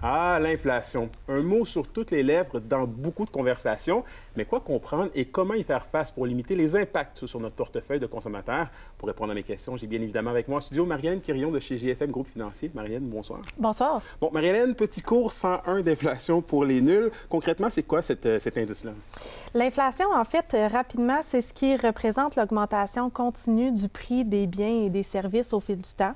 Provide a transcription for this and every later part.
Ah, l'inflation. Un mot sur toutes les lèvres dans beaucoup de conversations. Mais quoi comprendre et comment y faire face pour limiter les impacts sur notre portefeuille de consommateurs? Pour répondre à mes questions, j'ai bien évidemment avec moi en studio Marie-Hélène Quirion de chez GFM Groupe Financier. Marie-Hélène, bonsoir. Bonsoir. Bon, Marie-Hélène, petit cours 101 d'inflation pour les nuls. Concrètement, c'est quoi cet indice-là? L'inflation, en fait, rapidement, c'est ce qui représente l'augmentation continue du prix des biens et des services au fil du temps.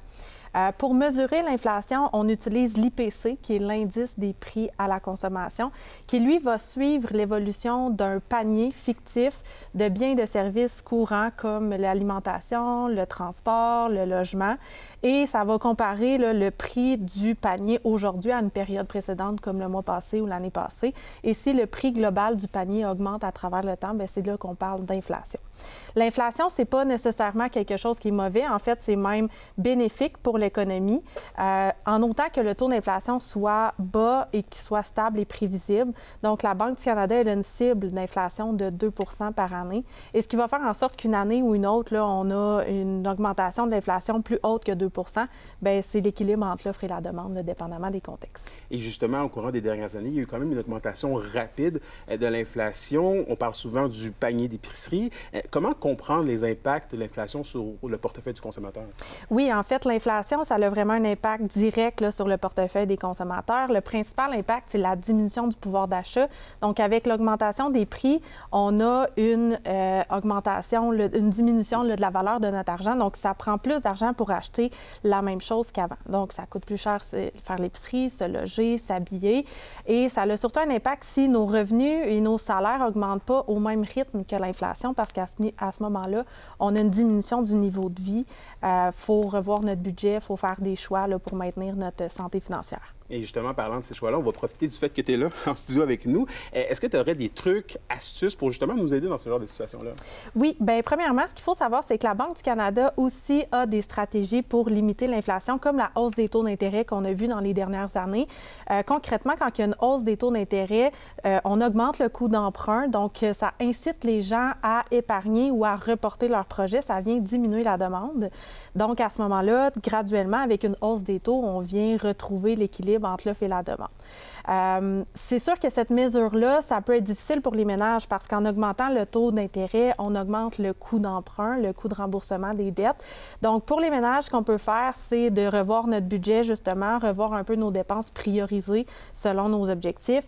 Pour mesurer l'inflation, on utilise l'IPC, qui est l'indice des prix à la consommation, qui, lui, va suivre l'évolution d'un panier fictif de biens et de services courants comme l'alimentation, le transport, le logement. Et ça va comparer là, le prix du panier aujourd'hui à une période précédente, comme le mois passé ou l'année passée. Et si le prix global du panier augmente à travers le temps, bien, c'est là qu'on parle d'inflation. L'inflation, c'est pas nécessairement quelque chose qui est mauvais. En fait, c'est même bénéfique pour l'économie, en autant que le taux d'inflation soit bas et qu'il soit stable et prévisible. Donc, la Banque du Canada, elle a une cible d'inflation de 2 par année. Et ce qui va faire en sorte qu'une année ou une autre, là, on a une augmentation de l'inflation plus haute que 2 bien, c'est l'équilibre entre l'offre et la demande, là, dépendamment des contextes. Et justement, au courant des dernières années, il y a eu quand même une augmentation rapide de l'inflation. On parle souvent du panier d'épicerie. Comment comprendre les impacts de l'inflation sur le portefeuille du consommateur? Oui, en fait, l'inflation, ça a vraiment un impact direct là, sur le portefeuille des consommateurs. Le principal impact, c'est la diminution du pouvoir d'achat. Donc, avec l'augmentation des prix, on a une augmentation, une diminution là, de la valeur de notre argent. Donc, ça prend plus d'argent pour acheter la même chose qu'avant. Donc, ça coûte plus cher faire l'épicerie, se loger, s'habiller. Et ça a surtout un impact si nos revenus et nos salaires n'augmentent pas au même rythme que l'inflation, parce qu'à ce moment-là, on a une diminution du niveau de vie. Faut revoir notre budget, il faut faire des choix là, pour maintenir notre santé financière. Et justement, parlant de ces choix-là, on va profiter du fait que tu es là en studio avec nous. Est-ce que tu aurais des trucs, astuces pour justement nous aider dans ce genre de situation-là? Oui, bien, premièrement, ce qu'il faut savoir, c'est que la Banque du Canada aussi a des stratégies pour limiter l'inflation, comme la hausse des taux d'intérêt qu'on a vu dans les dernières années. Concrètement, quand il y a une hausse des taux d'intérêt, on augmente le coût d'emprunt, donc ça incite les gens à épargner ou à reporter leurs projets. Ça vient diminuer la demande. Donc, à ce moment-là, graduellement, avec une hausse des taux, on vient retrouver l'équilibre entre l'offre et la demande. C'est sûr que cette mesure-là, ça peut être difficile pour les ménages parce qu'en augmentant le taux d'intérêt, on augmente le coût d'emprunt, le coût de remboursement des dettes. Donc, pour les ménages, ce qu'on peut faire, c'est de revoir notre budget, justement, revoir un peu nos dépenses priorisées selon nos objectifs.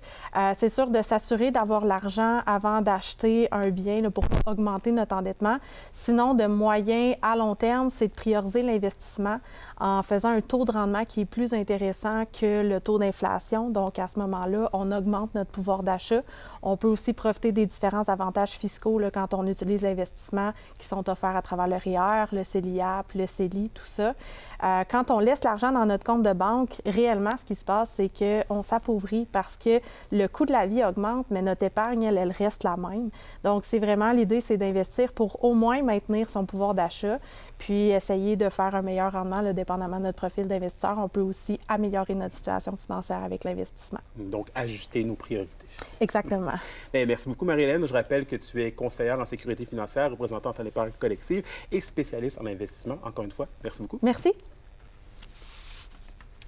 C'est sûr de s'assurer d'avoir l'argent avant d'acheter un bien là, pour pas augmenter notre endettement. Sinon, de moyen à long terme, c'est de prioriser l'investissement en faisant un taux de rendement qui est plus intéressant que le taux d'inflation. Donc, à ce moment-là, on augmente notre pouvoir d'achat. On peut aussi profiter des différents avantages fiscaux là, quand on utilise l'investissement qui sont offerts à travers le REER, le CELIAP, le CELI, tout ça. Quand on laisse l'argent dans notre compte de banque, réellement, ce qui se passe, c'est qu'on s'appauvrit parce que le coût de la vie augmente, mais notre épargne, elle reste la même. Donc, c'est vraiment l'idée, c'est d'investir pour au moins maintenir son pouvoir d'achat, puis essayer de faire un meilleur rendement, là, dépendamment de notre profil d'investisseur. On peut aussi améliorer notre situation financière avec l'investissement. Donc, ajuster nos priorités. Exactement. Bien, merci beaucoup, Marie-Hélène. Je rappelle que tu es conseillère en sécurité financière, représentante en épargne collective et spécialiste en investissement. Encore une fois, merci beaucoup. Merci.